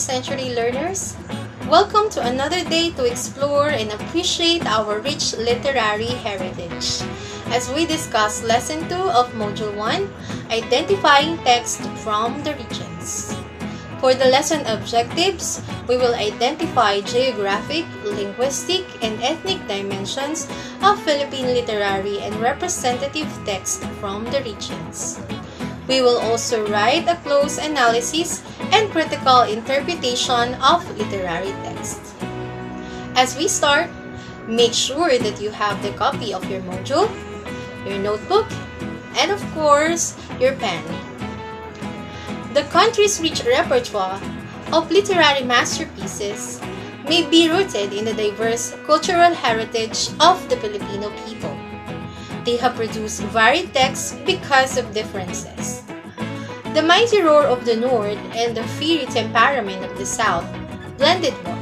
21st century learners. Welcome to another day to explore and appreciate our rich literary heritage. As we discuss Lesson 2 of Module 1, Identifying Text from the Regions. For the lesson objectives, we will identify geographic, linguistic, and ethnic dimensions of Philippine literary and representative text from the regions. We will also write a close analysis and critical interpretation of literary text. As we start, make sure that you have the copy of your module, your notebook, and of course, your pen. The country's rich repertoire of literary masterpieces may be rooted in the diverse cultural heritage of the Filipino people. They have produced varied texts because of differences. The mighty roar of the North and the fiery temperament of the South blended well.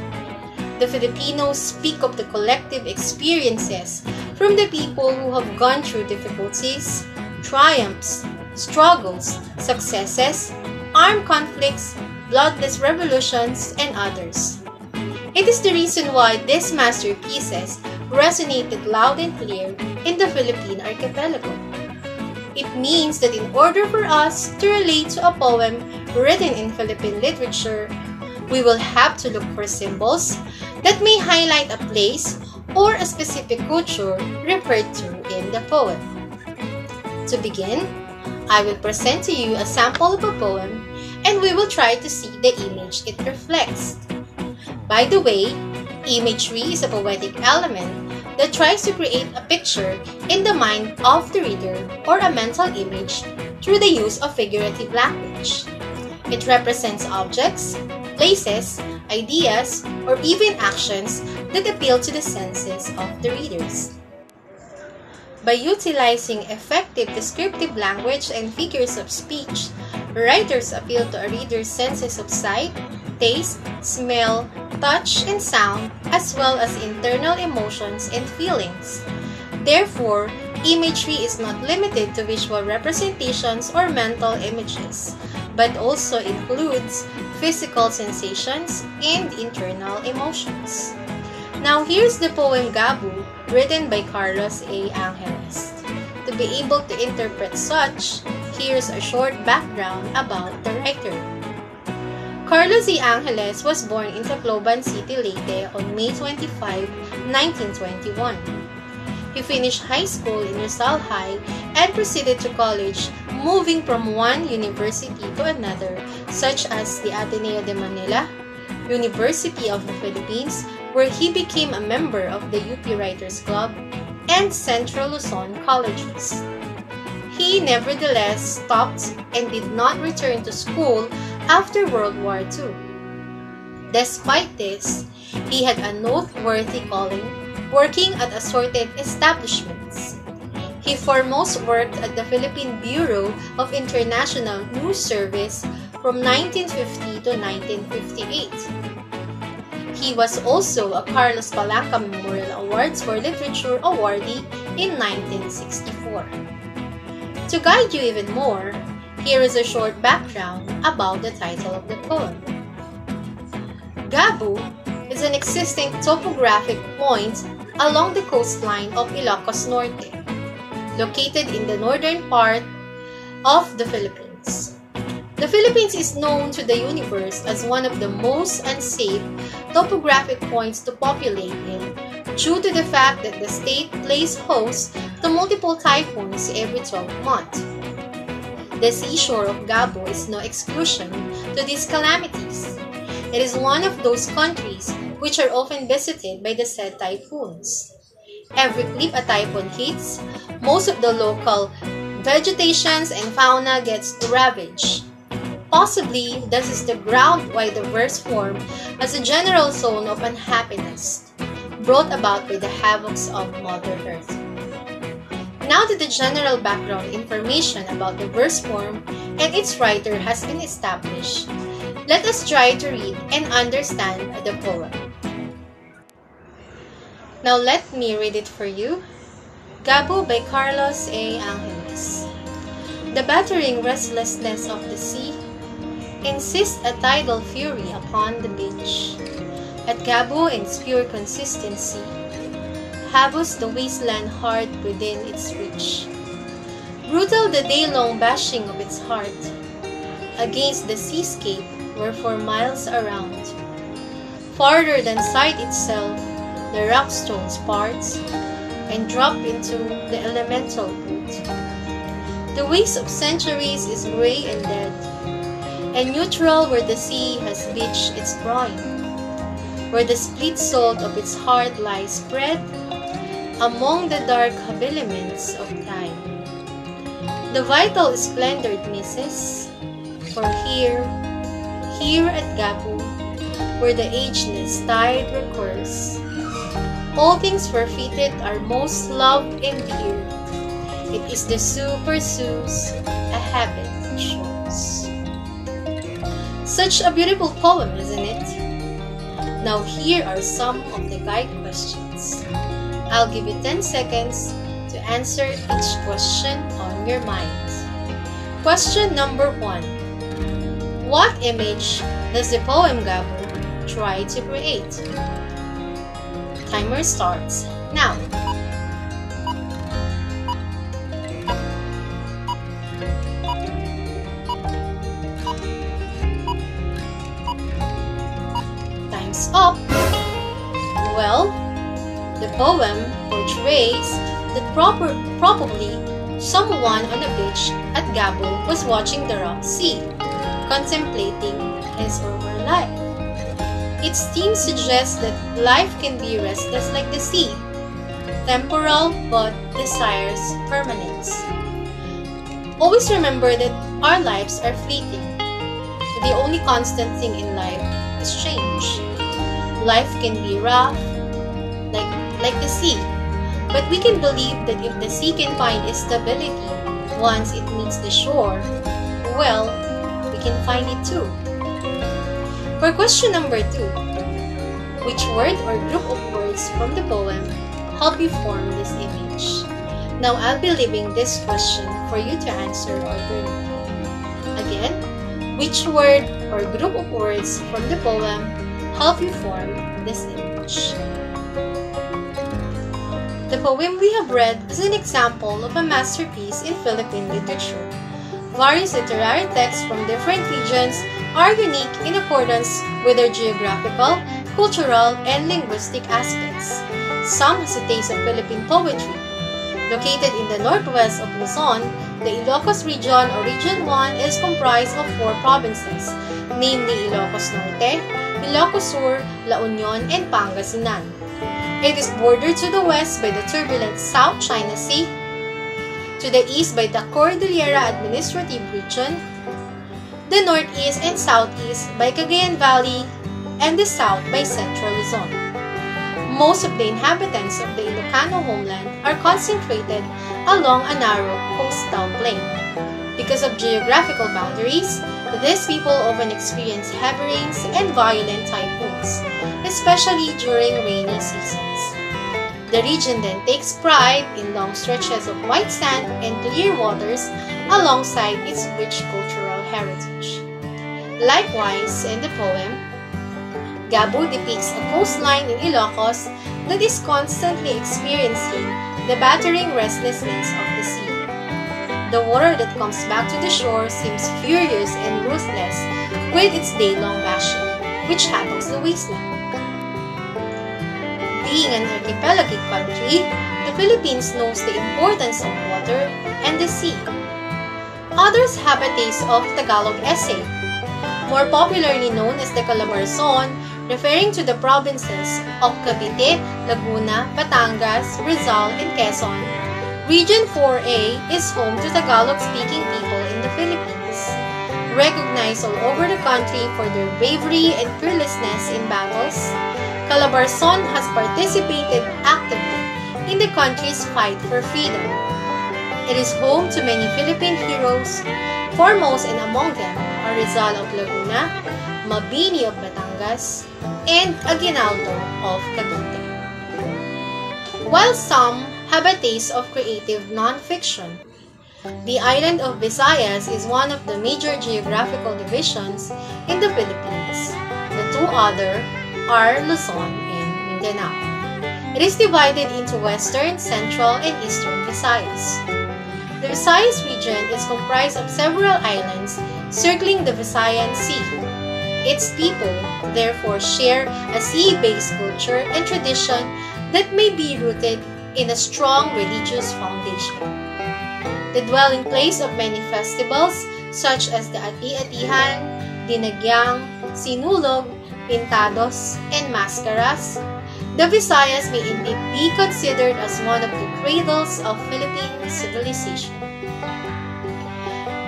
The Filipinos speak of the collective experiences from the people who have gone through difficulties, triumphs, struggles, successes, armed conflicts, bloodless revolutions, and others. It is the reason why these masterpieces resonated loud and clear in the Philippine archipelago. It means that in order for us to relate to a poem written in Philippine literature, we will have to look for symbols that may highlight a place or a specific culture referred to in the poem. To begin, I will present to you a sample of a poem and we will try to see the image it reflects. By the way, imagery is a poetic element that tries to create a picture in the mind of the reader or a mental image through the use of figurative language. It represents objects, places, ideas, or even actions that appeal to the senses of the readers. By utilizing effective descriptive language and figures of speech, writers appeal to a reader's senses of sight, taste, smell, touch, and sound, as well as internal emotions and feelings. Therefore, imagery is not limited to visual representations or mental images, but also includes physical sensations and internal emotions. Now here's the poem Gabu, written by Carlos A. Angeles. To be able to interpret such, here's a short background about the writer. Carlos A. Angeles was born in Tacloban City, Leyte on May 25, 1921. He finished high school in Rizal High and proceeded to college, moving from one university to another, such as the Ateneo de Manila, University of the Philippines, where he became a member of the UP Writers Club, and Central Luzon colleges. He nevertheless stopped and did not return to school after World War II. Despite this, he had a noteworthy calling, working at assorted establishments. He foremost worked at the Philippine Bureau of International News Service from 1950 to 1958. He was also a Carlos Palanca Memorial Awards for Literature awardee in 1964. To guide you even more, here is a short background about the title of the poem. Gabu is an existing topographic point along the coastline of Ilocos Norte, located in the northern part of the Philippines. The Philippines is known to the universe as one of the most unsafe topographic points to populate in due to the fact that the state plays host to multiple typhoons every 12 months. The seashore of Gabu is no exclusion to these calamities. It is one of those countries which are often visited by the said typhoons. Every cliff a typhoon hits, most of the local vegetations and fauna gets ravaged. Possibly, this is the ground why the verse formed as a general zone of unhappiness, brought about by the havocs of Mother Earth. Now that the general background information about the verse form and its writer has been established, let us try to read and understand the poem. Now let me read it for you. Gabu by Carlos A. Angeles. The battering restlessness of the sea, insist a tidal fury upon the beach. At Gabo in its pure consistency, havocs the wasteland hard within its reach. Brutal the day-long bashing of its heart against the seascape were for miles around. Farther than sight itself, the rock stones parts and drop into the elemental root. The waste of centuries is gray and dead, and neutral where the sea has beached its brine, where the split salt of its heart lies spread among the dark habiliments of time. The vital splendor it misses, for here at Gabo, where the ageless tide recurs, all things forfeited are most loved and dear. It is the Sioux pursues, a habit shores. Such a beautiful poem, isn't it? Now here are some of the guide questions. I'll give you 10 seconds to answer each question on your mind. Question number 1. What image does the poem Gabo try to create? Timer starts now. Time's up. Well, the poem portrays that probably someone on a beach at Gabo was watching the rock sea, contemplating his or her life. Its theme suggests that life can be restless like the sea, temporal but desires permanence. Always remember that our lives are fleeting. The only constant thing in life is change. Life can be rough, like the sea, but we can believe that if the sea can find stability once it meets the shore, well, we can find it too. For question number 2, which word or group of words from the poem help you form this image? Now I'll be leaving this question for you to answer alternately. Again, which word or group of words from the poem help you form this image? The poem we have read is an example of a masterpiece in Philippine literature. Various literary texts from different regions are unique in accordance with their geographical, cultural, and linguistic aspects. Some has a taste of Philippine poetry. Located in the northwest of Luzon, the Ilocos region or Region 1 is comprised of 4 provinces, namely Ilocos Norte, Ilocos Sur, La Union, and Pangasinan. It is bordered to the west by the turbulent South China Sea, to the east by the Cordillera Administrative Region, the northeast and southeast by Cagayan Valley, and the south by Central Luzon. Most of the inhabitants of the Ilocano homeland are concentrated along a narrow coastal plain. Because of geographical boundaries, these people often experience heavy rains and violent typhoons, especially during rainy seasons. The region then takes pride in long stretches of white sand and clear waters alongside its rich cultural heritage. Likewise, in the poem, Gabo depicts a coastline in Ilocos that is constantly experiencing the battering restlessness of the sea. The water that comes back to the shore seems furious and ruthless with its day-long bashing, which havocs the wasteland. Being an archipelagic country, the Philippines knows the importance of water and the sea. Others have a taste of Tagalog essay, more popularly known as the Calabarzon, referring to the provinces of Cavite, Laguna, Batangas, Rizal, and Quezon. Region 4A is home to Tagalog-speaking people in the Philippines, recognized all over the country for their bravery and fearlessness in battles. Calabarzon has participated actively in the country's fight for freedom. It is home to many Philippine heroes, foremost and among them are Rizal of Laguna, Mabini of Batangas, and Aguinaldo of Cavite. While some have a taste of creative non-fiction, The island of Visayas is one of the major geographical divisions in the Philippines. The two other are Luzon and Mindanao. It is divided into Western, Central, and Eastern Visayas. The Visayas region is comprised of several islands circling the Visayan Sea. Its people, therefore, share a sea-based culture and tradition that may be rooted in a strong religious foundation. The dwelling place of many festivals such as the Ati-Atihan, Dinagyang, Sinulog, Pintados, and Mascaras, the Visayas may indeed be considered as one of the cradles of Philippine civilization.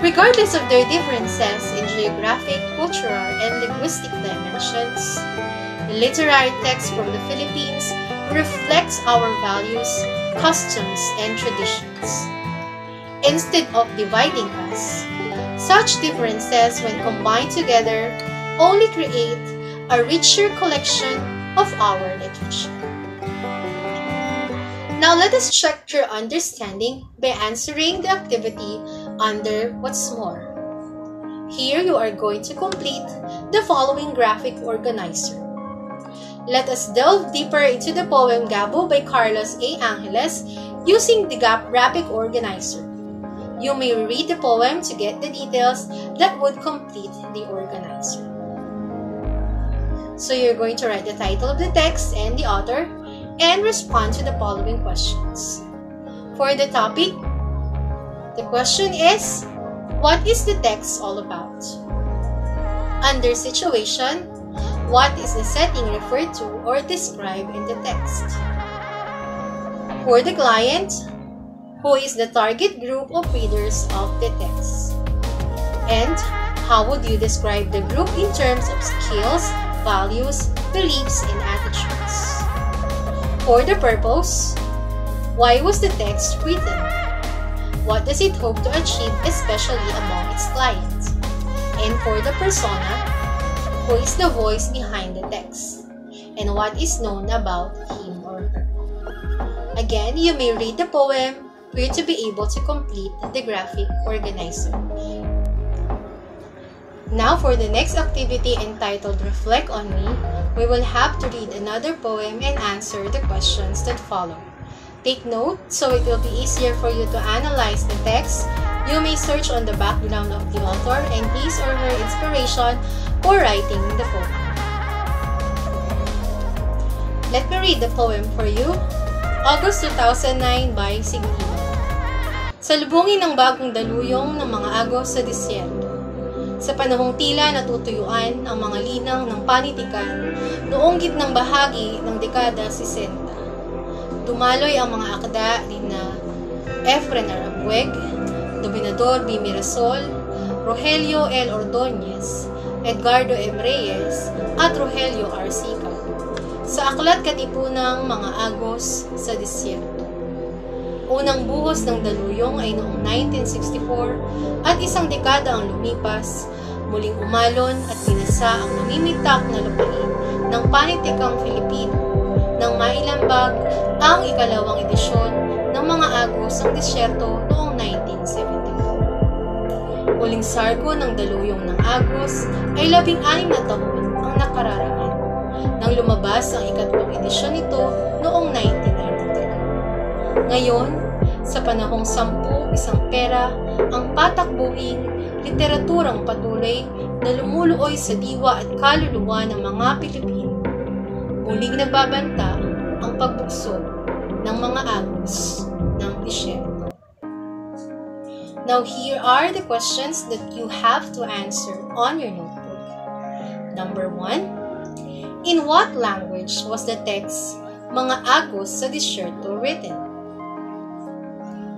Regardless of their differences in geographic, cultural, and linguistic dimensions, the literary text from the Philippines reflects our values, customs, and traditions. Instead of dividing us, such differences, when combined together, only create a richer collection of our literature. Now let us check your understanding by answering the activity under What's More. Here you are going to complete the following graphic organizer. Let us delve deeper into the poem Gabo by Carlos A. Angeles using the graphic organizer. You may read the poem to get the details that would complete the organizer. So you're going to write the title of the text and the author and respond to the following questions. For the topic, the question is, what is the text all about? Under situation, what is the setting referred to or described in the text? For the client, who is the target group of readers of the text? And how would you describe the group in terms of skills, values, beliefs, and attitudes? For the purpose, why was the text written? What does it hope to achieve, especially among its clients? And for the persona, who is the voice behind the text? And what is known about him or her? Again, you may read the poem for you to be able to complete the graphic organizer. Now for the next activity entitled Reflect on Me, we will have to read another poem and answer the questions that follow. Take note so it will be easier for you to analyze the text. You may search on the background of the author and his or her inspiration for writing the poem. Let me read the poem for you. August 2009 by Sigmund. Salubungin ng bagong daluyong ng mga agos sa disyerto. Sa panahong tila natutuyuan ang mga linang ng panitikan noong gitnang bahagi ng dekada 60. Dumaloy ang mga akda ni na Efren Arabueg, Dominador B. Mirasol, Rogelio L. Ordonez, Edgardo M. Reyes, at Rogelio R. Sica sa aklat Katipunang Mga Agos sa Disyerto. Unang buhos ng daluyong ay noong 1964 at isang dekada ang lumipas, muling umalon at binasa ang namimitak na lupain ng panitikang Filipino nang mailambag ang ikalawang edisyon ng Mga Agos ng Disyerto noong 1974. Muling sargo ng daluyong ng Agos ay 16 na taon ang nakararaan nang lumabas ang ikatlong edisyon nito noong 1993. Ngayon, sa panahong 10 isang pera, ang patakbuhing literaturang patuloy na lumuluoy sa diwa at kaluluwa ng mga Pilipino. Muling nagbabanta ang pagbukso ng mga agos ng disyerto. Now here are the questions that you have to answer on your notebook. Number 1. In what language was the text Mga Agos sa Disyerto written?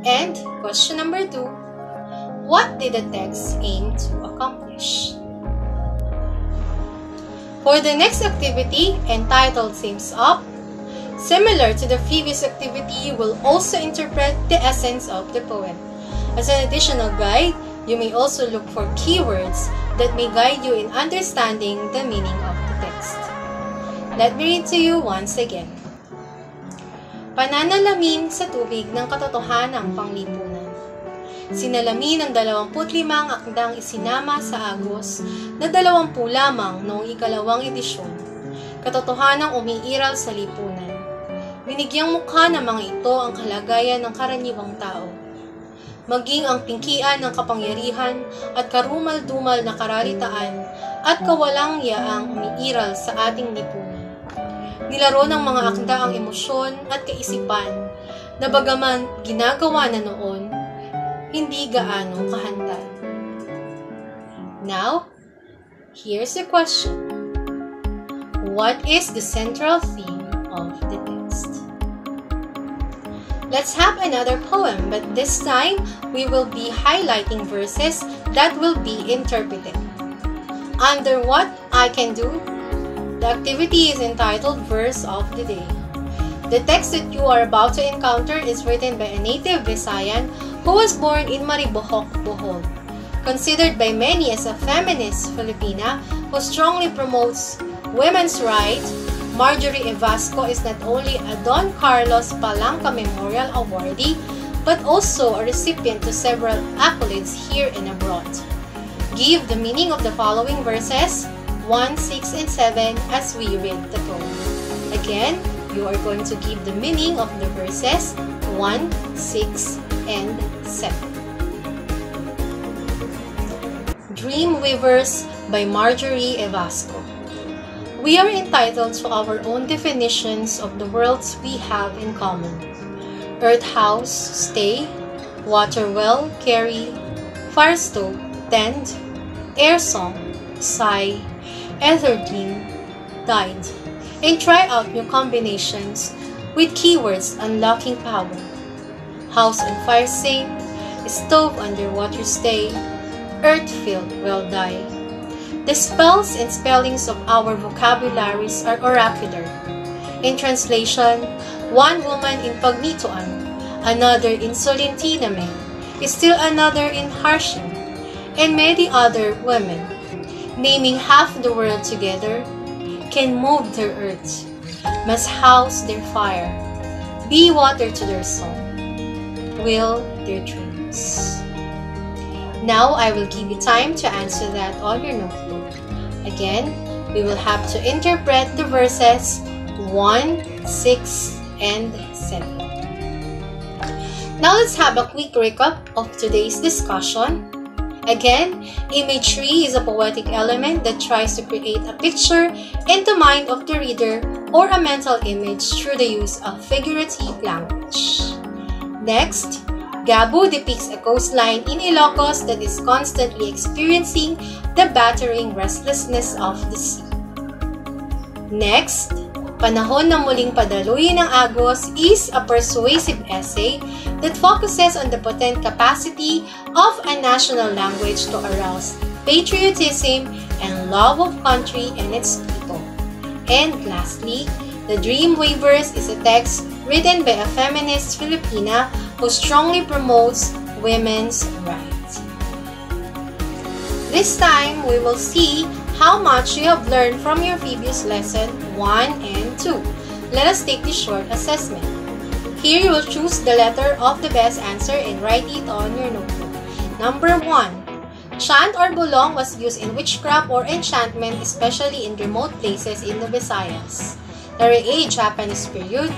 And question number 2, what did the text aim to accomplish? For the next activity, entitled Themes Up, similar to the previous activity, you will also interpret the essence of the poem. As an additional guide, you may also look for keywords that may guide you in understanding the meaning of the text. Let me read to you once again. Pananalamin sa tubig ng katotohanang panglipunan. Sinalamin ng 25 akdang isinama sa Agos na 20 lamang noong ikalawang edisyon. Katotohanang umiiral sa lipunan. Binigyang mukha ng mga ito ang kalagayan ng karaniwang tao. Maging ang pingkian ng kapangyarihan at karumal-dumal na karalitaan at kawalang yaang umiiral sa ating lipunan. Nilaro ng mga akda ang emosyon at kaisipan na bagaman ginagawa na noon, hindi gaano kahantad. Now, here's the question. What is the central theme of the text? Let's have another poem, but this time we will be highlighting verses that will be interpreted. Under what I can do, the activity is entitled Verse of the Day. The text that you are about to encounter is written by a native Visayan who was born in Maribojoc, Bohol. Considered by many as a feminist Filipina who strongly promotes women's rights, Marjorie Evasco is not only a Don Carlos Palanca Memorial Awardee, but also a recipient to several accolades here and abroad. Give the meaning of the following verses 1, 6, and 7 as we read the poem. Again, you are going to give the meaning of the verses 1, 6, and 7. Dream Weavers by Marjorie Evasco. We are entitled to our own definitions of the worlds we have in common. Earth house, stay, water well, carry, fire stove, tend, air song, sigh, ether dream, died, and try out new combinations with keywords unlocking power. House on fire sing, stove underwater stay, earth filled well die. The spells and spellings of our vocabularies are oracular. In translation, one woman in Pagnituan, another in Solintiname, still another in Harshin, and many other women, naming half the world together, can move their earth, must house their fire, be water to their song, will their dreams. Now I will give you time to answer that on your notebook. Again, we will have to interpret the verses 1, 6, and 7. Now let's have a quick recap of today's discussion. Again, imagery is a poetic element that tries to create a picture in the mind of the reader or a mental image through the use of figurative language. Next, Gabu depicts a coastline in Ilocos that is constantly experiencing the battering restlessness of the sea. Next, Panahon na Muling Padaluyin ng Agos is a persuasive essay that focuses on the potent capacity of a national language to arouse patriotism and love of country and its people. And lastly, The Dream Weavers is a text written by a feminist Filipina who strongly promotes women's rights. This time, we will see how much you have learned from your previous lesson 1 and 2. Let us take this short assessment. Here you will choose the letter of the best answer and write it on your notebook. Number 1. Chant or bulong was used in witchcraft or enchantment, especially in remote places in the Visayas. Letter A. Japanese period,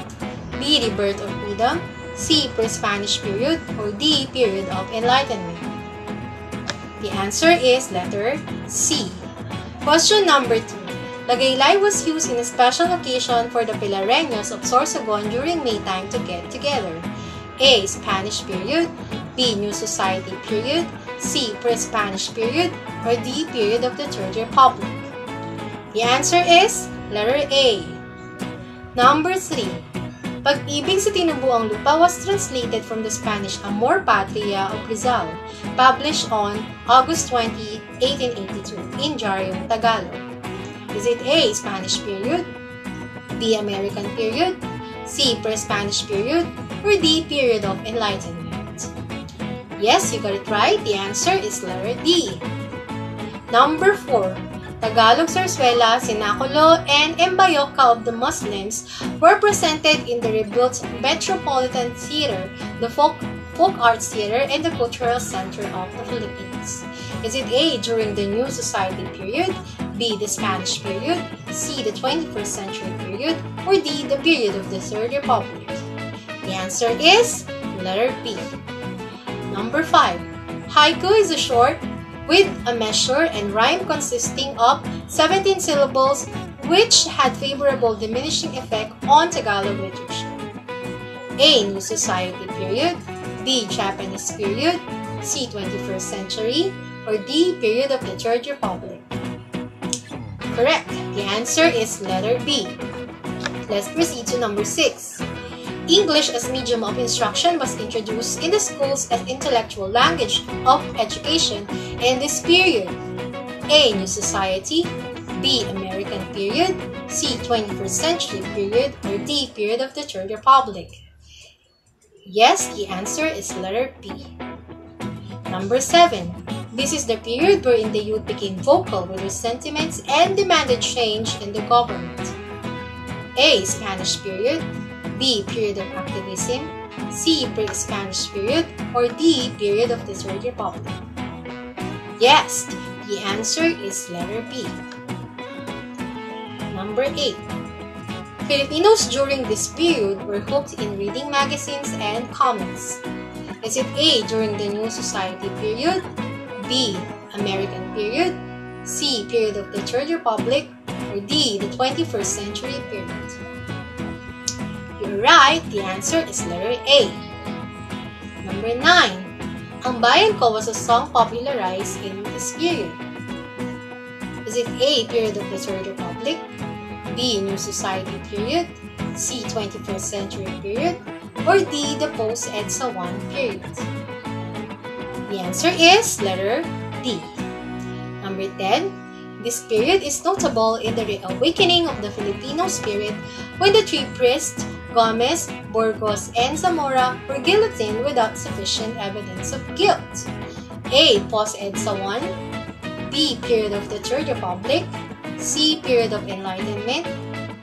B. Rebirth of freedom, C. Pre-Spanish period, or D. Period of enlightenment. The answer is letter C. Question number 2. Lagaylay was used in a special occasion for the Pilareños of Sorsogon during Maytime to get together. A. Spanish period, B. New Society period, C. Pre-Spanish period, or D. Period of the Third Republic. The answer is letter A. Number 3. Pag-ibig sa Tinubuang Lupa was translated from the Spanish Amor Patria of Rizal, published on August 20, 1882 in Diaryong Tagalog. Is it A. Spanish period, B. American period, C. Pre-Spanish period, or D. Period of enlightenment? Yes, you got it right. The answer is letter D. Number 4. Tagalog Zarzuela, Sinaculo, and Embayoca of the Muslims were presented in the rebuilt Metropolitan Theater, the folk folk arts theater and the cultural center of the Philippines? Is it A, during the New Society period, B, the Spanish period, C, the 21st century period, or D, the period of the Third Republic? The answer is letter B. Number 5. Haiku is a short with a measure and rhyme consisting of 17 syllables which had favorable diminishing effect on Tagalog literature. A, New Society period, B, Japanese period, C, 21st century, or D, period of the Third Republic? Correct. The answer is letter B. Let's proceed to number 6. English as medium of instruction was introduced in the schools as intellectual language of education in this period. A, New Society, B, American period, C, 21st century period, or D, period of the Third Republic? Yes, the answer is letter B. Number 7. This is the period wherein the youth became vocal with their sentiments and demanded change in the government. A, Spanish period, B, period of activism, C, pre-Spanish period, or D, period of the Third Republic? Yes, the answer is letter B. Number 8. Filipinos during this period were hooked in reading magazines and comics. Is it A, during the New Society period, B, American period, C, period of the Third Republic, or D, the 21st century period? You're right, the answer is letter A. Number 9. Ang Bayan Ko was a song popularized in this period. Is it A, period of the Third Republic, B, New Society period, C, 21st century period, or D, the post-EDSA 1 period? The answer is letter D. Number 10. This period is notable in the reawakening of the Filipino spirit when the three priests, Gomez, Burgos, and Zamora, were guillotined without sufficient evidence of guilt. A, post-EDSA 1, B, period of the Third Republic, C, period of enlightenment,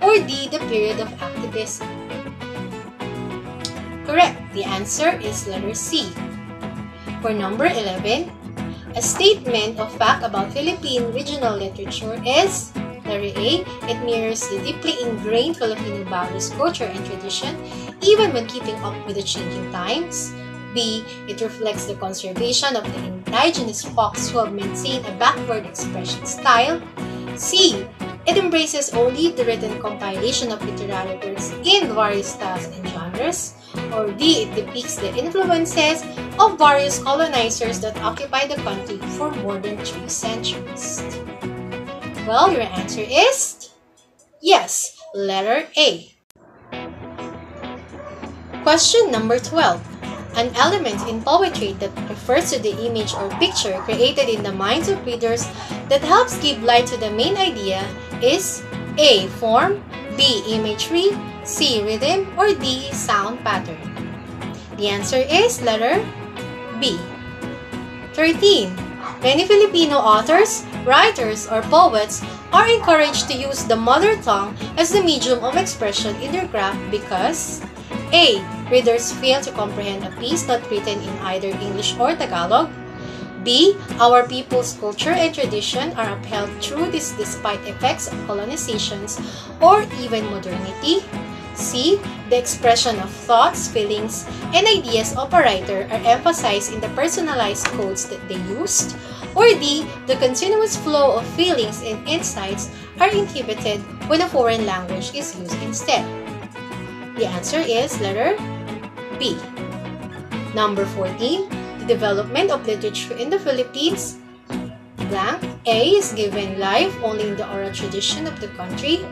or D, the period of activism? Correct. The answer is letter C. For number 11, a statement of fact about Philippine regional literature is letter A. It mirrors the deeply ingrained Filipino values, culture, and tradition, even when keeping up with the changing times. B. It reflects the conservation of the indigenous folks who have maintained a backward expression style. C. It embraces only the written compilation of literary works in various styles and genres. Or D. It depicts the influences of various colonizers that occupied the country for more than 3 centuries. Well, your answer is yes, letter A. Question number 12. An element in poetry that refers to the image or picture created in the minds of readers that helps give light to the main idea is A. Form, B. Imagery, C. Rhythm, or D. Sound pattern? The answer is letter B. 13. Many Filipino authors, writers, or poets are encouraged to use the mother tongue as the medium of expression in their craft because A. Readers fail to comprehend a piece not written in either English or Tagalog. B. Our people's culture and tradition are upheld through this despite effects of colonizations or even modernity. C. The expression of thoughts, feelings, and ideas of a writer are emphasized in the personalized codes that they used. Or D. The continuous flow of feelings and insights are inhibited when a foreign language is used instead. The answer is letter B. Number 14. The development of literature in the Philippines. Blank. A is given life only in the oral tradition of the country.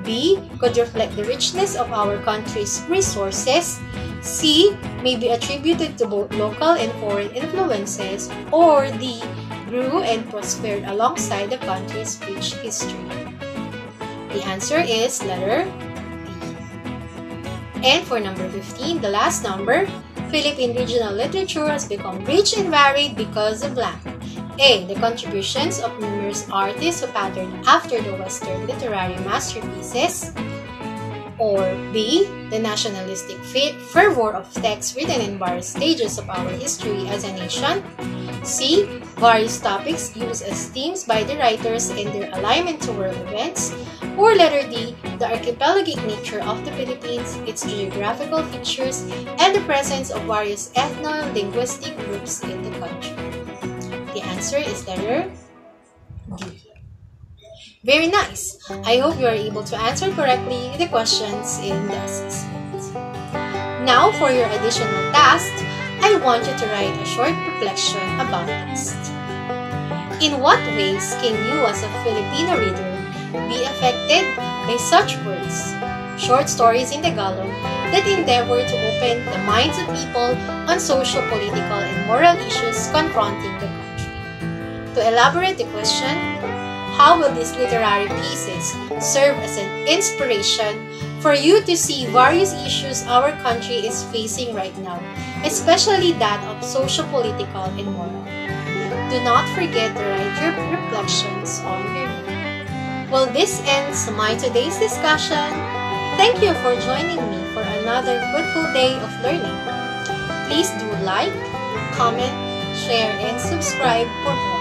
B. Could reflect the richness of our country's resources. C. May be attributed to both local and foreign influences. Or D. Grew and prospered alongside the country's rich history. The answer is letter D. And for number 15, the last number, Philippine regional literature has become rich and varied because of blank. A. The contributions of numerous artists who patterned after the Western literary masterpieces. Or B. The nationalistic fervor of texts written in various stages of our history as a nation. C. Various topics used as themes by the writers and their alignment to world events. Or letter D. The archipelagic nature of the Philippines, its geographical features, and the presence of various ethno-linguistic groups in the country. The answer is letter D. Very nice! I hope you are able to answer correctly the questions in the assessment. Now, for your additional task, I want you to write a short reflection about this. In what ways can you as a Filipino reader be affected by such words, short stories in Tagalog, that endeavor to open the minds of people on social, political, and moral issues confronting the country? To elaborate the question, how will these literary pieces serve as an inspiration for you to see various issues our country is facing right now, especially that of socio-political and moral? Do not forget to write your reflections on your book. Well, this ends my today's discussion. Thank you for joining me for another fruitful day of learning. Please do like, comment, share, and subscribe for more.